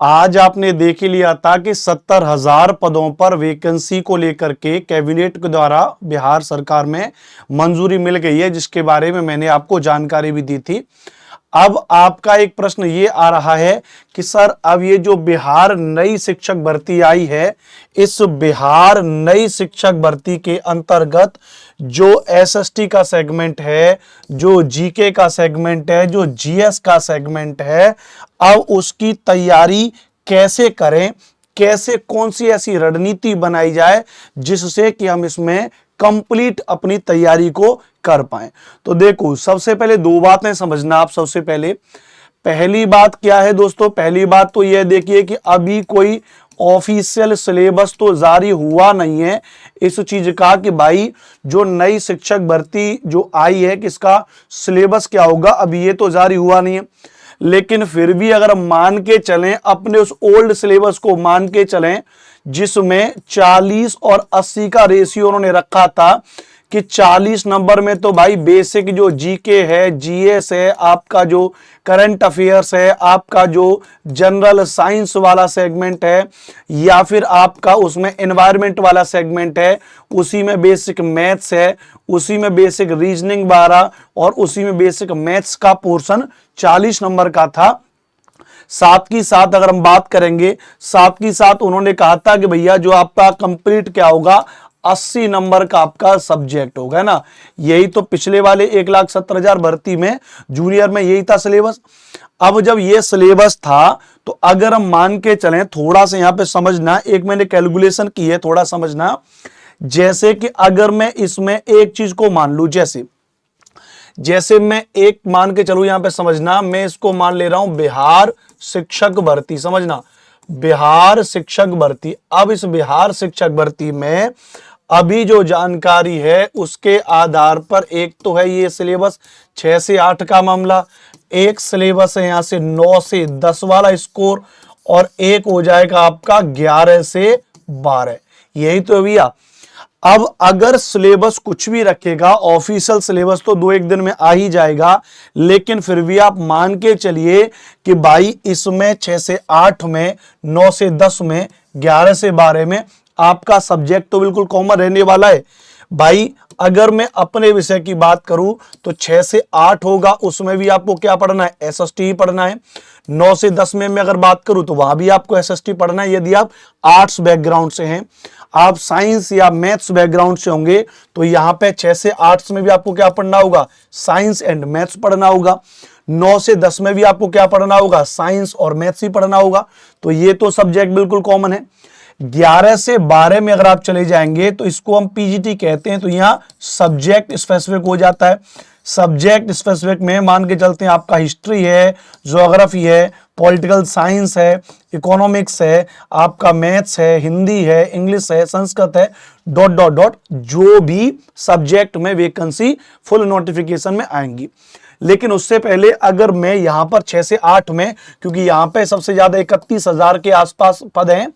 आज आपने देख ही लिया था कि 70,000 पदों पर वैकेंसी को लेकर के कैबिनेट के द्वारा बिहार सरकार में मंजूरी मिल गई है, जिसके बारे में मैंने आपको जानकारी भी दी थी। अब आपका एक प्रश्न ये आ रहा है कि सर अब ये जो बिहार नई शिक्षक भर्ती आई है, इस बिहार नई शिक्षक भर्ती के अंतर्गत जो एसएसटी का सेगमेंट है, जो जीके का सेगमेंट है, जो जीएस का सेगमेंट है, अब उसकी तैयारी कैसे करें, कैसे कौन सी ऐसी रणनीति बनाई जाए जिससे कि हम इसमें कंप्लीट अपनी तैयारी को कर पाए। तो देखो, सबसे पहले दो बातें समझना आप। सबसे पहली बात क्या है दोस्तों? पहली बात तो यह देखिए कि अभी कोई ऑफिशियल सिलेबस तो जारी हुआ नहीं है इस चीज का कि भाई जो नई शिक्षक भर्ती जो आई है किसका सिलेबस क्या होगा, अभी ये तो जारी हुआ नहीं है। लेकिन फिर भी अगर हम मान के चलें, अपने उस ओल्ड सिलेबस को मान के चलें जिसमें 40 और 80 का रेशियो उन्होंने रखा था कि 40 नंबर में तो भाई बेसिक जो जीके है, जीएस है, आपका जो करंट अफेयर्स है, आपका जो जनरल साइंस वाला सेगमेंट है, या फिर आपका उसमें एनवायरमेंट वाला सेगमेंट है, उसी में बेसिक मैथ्स है, उसी में बेसिक रीजनिंग 12 और उसी में बेसिक मैथ्स का पोर्शन 40 नंबर का था। साथ ही साथ अगर हम बात करेंगे, साथ ही साथ उन्होंने कहा था कि भैया जो आपका कंप्लीट क्या होगा, 80 नंबर का आपका सब्जेक्ट होगा ना। यही तो पिछले वाले 1,70,000 भर्ती में जूनियर में यही था सिलेबस। अब जब ये सिलेबस था तो अगर हम मान के चलें, थोड़ा सा यहां पे समझना, एक मैंने कैलकुलेशन की है, थोड़ा समझना। जैसे कि अगर मैं इसमें एक चीज को मान लू, जैसे मैं एक मान के चलूं, यहां पे समझना, मैं इसको मान ले रहा हूं बिहार शिक्षक भर्ती, समझना, बिहार शिक्षक भर्ती। अब इस बिहार शिक्षक भर्ती में अभी जो जानकारी है उसके आधार पर एक तो है ये सिलेबस 6 से 8 का मामला, एक सिलेबस है यहां से 9 से 10 वाला स्कोर, और एक हो जाएगा आपका 11 से 12। यही तो भैया। अब अगर सिलेबस कुछ भी रखेगा, ऑफिशियल सिलेबस तो 2-1 दिन में आ ही जाएगा, लेकिन फिर भी आप मान के चलिए कि भाई इसमें 6 से 8 में, 9 से 10 में, 11 से 12 में आपका सब्जेक्ट तो बिल्कुल कॉमन रहने वाला है। भाई अगर मैं अपने विषय की बात करूं तो 6 से 8 होगा, उसमें भी आपको क्या पढ़ना है? एसएसटी ही पढ़ना है। 9 से 10 में मैं अगर बात करूं तो वहां भी आपको एसएसटी पढ़ना है। यदि आप आर्ट्स बैकग्राउंड से हैं, आप साइंस या मैथ्स बैकग्राउंड से होंगे तो यहां पे 6 से 8 में भी आपको क्या पढ़ना होगा? साइंस एंड मैथ्स पढ़ना होगा। 9 से 10 में भी आपको क्या पढ़ना होगा? साइंस और मैथ्स ही पढ़ना होगा। तो ये तो सब्जेक्ट बिल्कुल कॉमन है। 11 से 12 में अगर आप चले जाएंगे तो इसको हम पीजीटी कहते हैं, तो यहां सब्जेक्ट स्पेसिफिक हो जाता है। सब्जेक्ट स्पेसिफिक में मान के चलते हैं आपका हिस्ट्री है, ज्योग्राफी है, पॉलिटिकल साइंस है, इकोनॉमिक्स है, आपका मैथ्स है, हिंदी है, इंग्लिश है, संस्कृत है, डॉट डॉट डॉट, जो भी सब्जेक्ट में वैकेंसी फुल नोटिफिकेशन में आएंगी। लेकिन उससे पहले अगर मैं यहां पर 6 से 8 में, क्योंकि यहां पे सबसे ज्यादा 31,000 के आसपास पद हैं,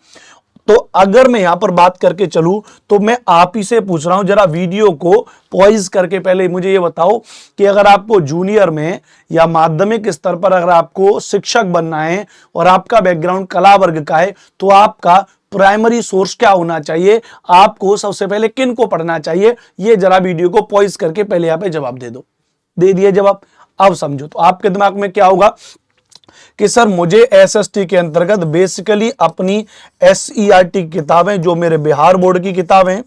तो अगर मैं यहां पर बात करके चलूं तो मैं आप ही से पूछ रहा हूं, जरा वीडियो को पॉइज करके पहले मुझे ये बताओ कि अगर आपको जूनियर में या माध्यमिक स्तर पर अगर आपको शिक्षक बनना है और आपका बैकग्राउंड कला वर्ग का है, तो आपका प्राइमरी सोर्स क्या होना चाहिए? आपको सबसे पहले किन को पढ़ना चाहिए? ये जरा वीडियो को पॉइज करके पहले यहां पे जवाब दे दो। दे दिए जवाब। अब समझो तो आपके दिमाग में क्या होगा कि सर मुझे एसएसटी के अंतर्गत बेसिकली अपनी एसईआरटी की किताबें, जो मेरे बिहार बोर्ड की किताबें,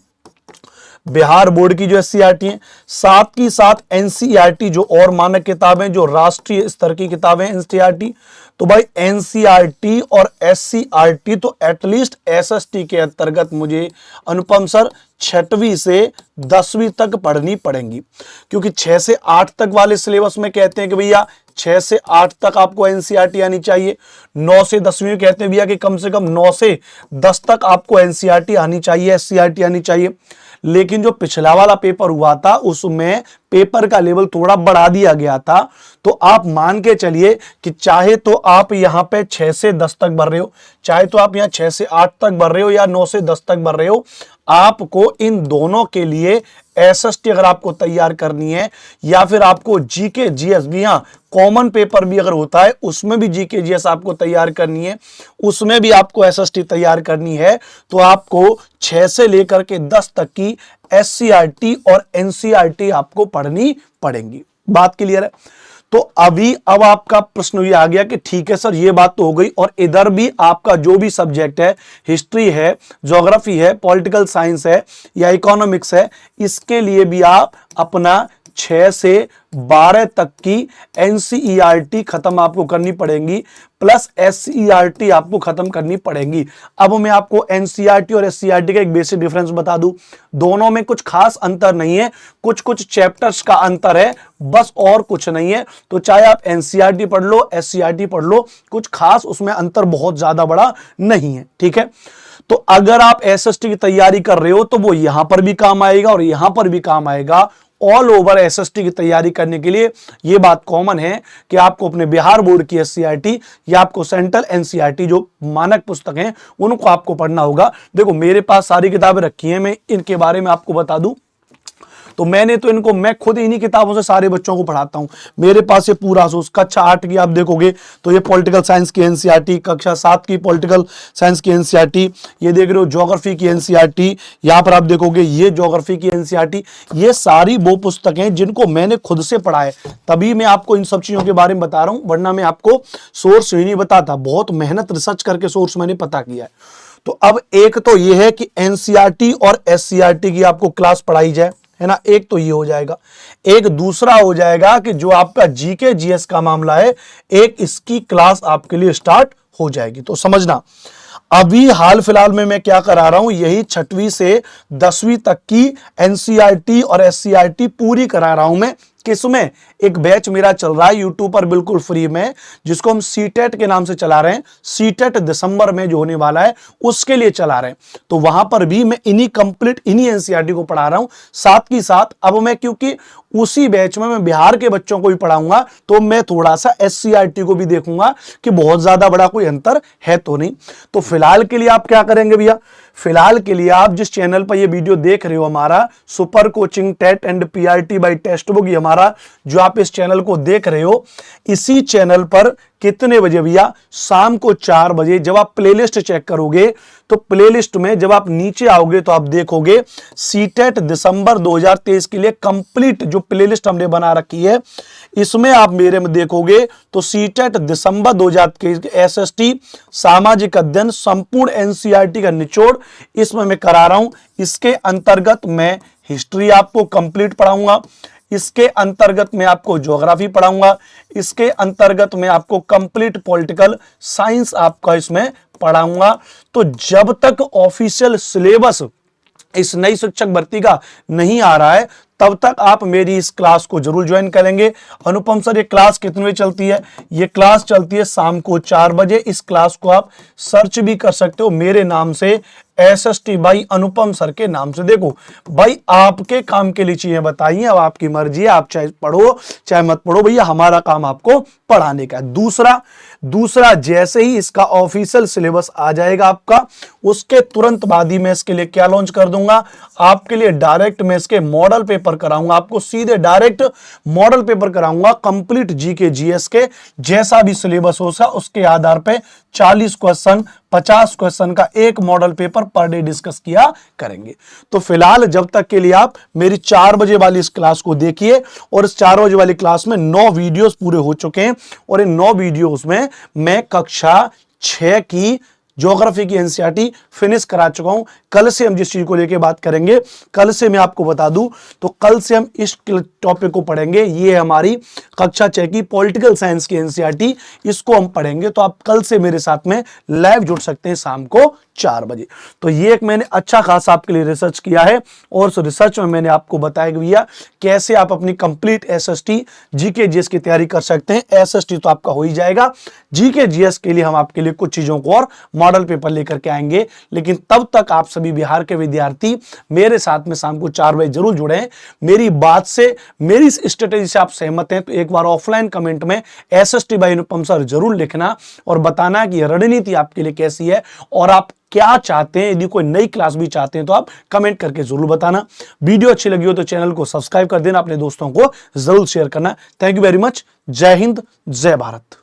बिहार बोर्ड की जो एससीईआरटी है, साथ ही साथ एनसीईआरटी जो और मानक किताबें, जो राष्ट्रीय स्तर की किताबें एनसीईआरटी, तो भाई एनसीईआरटी और एससीईआरटी तो एटलीस्ट एसएसटी के अंतर्गत मुझे अनुपम सर 6वीं से 10वीं तक पढ़नी पड़ेंगी। क्योंकि 6 से 8 तक वाले सिलेबस में कहते हैं कि भैया 6 से 8 तक आपको एनसीईआरटी आनी चाहिए। 9 से 10वीं कहते हैं भैया कि कम से कम 9 से 10 तक आपको एनसीईआरटी आनी चाहिए, एससीईआरटी आनी चाहिए। लेकिन जो पिछला वाला पेपर हुआ था उसमें पेपर का लेवल थोड़ा बढ़ा दिया गया था। तो आप मान के चलिए कि चाहे तो आप यहां पे 6 से 10 तक भर रहे हो, चाहे तो आप यहां 6 से 8 तक भर रहे हो या 9 से 10 तक भर रहे हो, आपको इन दोनों के लिए एसएसटी अगर आपको तैयार करनी है या फिर आपको जीके जीएस भी, हाँ कॉमन पेपर भी अगर होता है उसमें भी जीके जीएस आपको तैयार करनी है, उसमें भी आपको एसएसटी तैयार करनी है, तो आपको 6 से लेकर के 10 तक की एससीईआरटी और एनसीईआरटी आपको पढ़नी पड़ेंगी। बात क्लियर है? तो अब आपका प्रश्न ये आ गया कि ठीक है सर, ये बात तो हो गई, और इधर भी आपका जो भी सब्जेक्ट है, हिस्ट्री है, ज्योग्राफी है, पॉलिटिकल साइंस है या इकोनॉमिक्स है, इसके लिए भी आप अपना 6 से 12 तक की एनसीईआरटी खत्म आपको करनी पड़ेगी, प्लस एससीईआरटी आपको खत्म करनी पड़ेगी। अब मैं आपको एनसीईआरटी और एससीईआरटी का एक बेसिक डिफरेंस बता दूं, दोनों में कुछ खास अंतर नहीं है, कुछ कुछ चैप्टर्स का अंतर है बस, और कुछ नहीं है। तो चाहे आप एनसीईआरटी पढ़ लो, एससीईआरटी पढ़ लो, कुछ खास उसमें अंतर बहुत ज्यादा बड़ा नहीं है। ठीक है, तो अगर आप एसएसटी की तैयारी कर रहे हो तो वो यहां पर भी काम आएगा और यहां पर भी काम आएगा। ऑल ओवर एसएसटी की तैयारी करने के लिए यह बात कॉमन है कि आपको अपने बिहार बोर्ड की एससीईआरटी या आपको सेंट्रल एनसीईआरटी जो मानक पुस्तक हैं उनको आपको पढ़ना होगा। देखो मेरे पास सारी किताबें रखी हैं, मैं इनके बारे में आपको बता दूं, तो मैं खुद इन्हीं किताबों से सारे बच्चों को पढ़ाता हूं। मेरे पास ये पूरा कक्षा 8 की आप देखोगे तो ये पॉलिटिकल साइंस की एनसीईआरटी, कक्षा 7 की पॉलिटिकल साइंस की एनसीईआरटी, ये देख रहे हो ज्योग्राफी की एनसीईआरटी, यहां पर आप देखोगे ये ज्योग्राफी की एनसीईआरटी। ये सारी वो पुस्तकें जिनको मैंने खुद से पढ़ा है, तभी मैं आपको इन सब चीजों के बारे में बता रहा हूं, वरना मैं आपको सोर्स ही नहीं बताता। बहुत मेहनत रिसर्च करके सोर्स मैंने पता किया है। तो अब एक तो ये है कि एनसीईआरटी और एससीईआरटी की आपको क्लास पढ़ाई जाए, है ना, एक तो ये हो जाएगा। एक दूसरा हो जाएगा कि जो आपका जीके जीएस का मामला है, एक इसकी क्लास आपके लिए स्टार्ट हो जाएगी। तो समझना, अभी हाल फिलहाल में मैं क्या करा रहा हूं, यही 6वीं से 10वीं तक की एनसीईआरटी और एससीईआरटी पूरी करा रहा हूं मैं। किसमें? एक बैच मेरा चल रहा है यूट्यूब पर बिल्कुल फ्री में, जिसको हम सीटेट के नाम से चला रहे हैं। सीटेट दिसंबर में जो होने वाला है उसके लिए चला रहे हैं, तो वहां पर भी मैं इन्हीं एनसीईआरटी को पढ़ा रहा हूं। साथ ही साथ अब मैं, क्योंकि उसी बैच में मैं बिहार के बच्चों को भी पढ़ाऊंगा, तो मैं थोड़ा सा एससीईआरटी को भी देखूंगा कि बहुत ज्यादा बड़ा कोई अंतर है तो नहीं। तो फिलहाल के लिए आप क्या करेंगे भैया, फिलहाल के लिए आप जिस चैनल पर ये वीडियो देख रहे हो, हमारा super coaching TET and PRT by textbook, ये हमारा जो आप इस चैनल को देख रहे हो, इसी चैनल पर कितने बजे भैया, शाम को 4 बजे जब आप प्लेलिस्ट चेक करोगे तो प्लेलिस्ट में जब आप नीचे आओगे तो आप देखोगे सीटेट दिसंबर 2023 के लिए कंप्लीट जो प्लेलिस्ट हमने बना रखी है, इसमें आप मेरे में देखोगे तो सीटेट दिसंबर 2023 एसएसटी सामाजिक अध्ययन संपूर्ण एनसीईआरटी का निचोड़ इसमें मैं करा रहा हूं। इसके अंतर्गत मैं हिस्ट्री आपको कंप्लीट पढ़ाऊंगा, इसके अंतर्गत मैं आपको ज्योग्राफी पढ़ाऊंगा, इसके अंतर्गत मैं आपको कंप्लीट पॉलिटिकल साइंस आपका इसमें पढ़ाऊंगा। तो जब तक ऑफिशियल सिलेबस इस नई शिक्षक भर्ती का नहीं आ रहा है, तब तक आप मेरी इस क्लास को जरूर ज्वाइन करेंगे। अनुपम सर ये क्लास कितने बजे चलती है? ये क्लास चलती है शाम को 4 बजे। इस क्लास को आप सर्च भी कर सकते हो मेरे नाम से, एसएसटी बाई अनुपम सर के नाम से। देखो भाई, आपके काम के लिए चीजें बताइए, अब आपकी मर्जी है, आप चाहे पढ़ो चाहे मत पढ़ो, भैया हमारा काम आपको पढ़ाने का है। दूसरा जैसे ही इसका ऑफिशियल सिलेबस आ जाएगा आपका, उसके तुरंत बाद ही मैं इसके लिए क्या लॉन्च कर दूंगा, आपके लिए डायरेक्ट मैं इसके मॉडल पेपर कराऊंगा, आपको सीधे डायरेक्ट मॉडल पेपर कराऊंगा कंप्लीट जीके जीएस के। जैसा भी सिलेबस होगा उसके आधार पे 40 क्वेश्चन 50 क्वेश्चन का एक model paper per day discuss किया करेंगे। तो फिलहाल जब तक के लिए आप मेरी 4 बजे वाली इस क्लास को देखिए, और इस 4 बजे वाली क्लास में 9 वीडियोस पूरे हो चुके हैं, और इन 9 वीडियोस में मैं कक्षा 6 की ज्योग्राफी की एनसीईआरटी फिनिश करा चुका हूं। कल से हम जिस चीज को लेके बात करेंगे, कल से मैं आपको बता दूं, तो कल से हम इस टॉपिक को पढ़ेंगे। ये हमारी कक्षा 6 की पॉलिटिकल साइंस की एनसीईआरटी, इसको हम पढ़ेंगे। तो आप कल से मेरे साथ में लाइव जुड़ सकते हैं शाम को 4 बजे। तो ये एक मैंने अच्छा खासा आपके लिए रिसर्च किया है, और उस रिसर्च में मैंने आपको बताया भैया कैसे आप अपनी कंप्लीट एसएसटी जीके जीएस की तैयारी कर सकते हैं। एसएसटी तो आपका हो ही जाएगा, जीके जीएस के लिए हम आपके लिए कुछ चीजों को और मॉडल पेपर लेकर के आएंगे। लेकिन तब तक आप सभी बिहार के विद्यार्थी मेरे साथ में शाम को 4 बजे जरूर जुड़े। मेरी बात से, मेरी इस स्ट्रेटेजी से आप सहमत हैं तो एक बार ऑफलाइन कमेंट में एसएसटी बाय अनुपम सर जरूर लिखना और बताना कि रणनीति आपके लिए कैसी है, और आप क्या चाहते हैं। यदि कोई नई क्लास भी चाहते हैं तो आप कमेंट करके जरूर बताना। वीडियो अच्छी लगी हो तो चैनल को सब्सक्राइब कर देना, अपने दोस्तों को जरूर शेयर करना। Thank you very much. जय हिंद, जय भारत।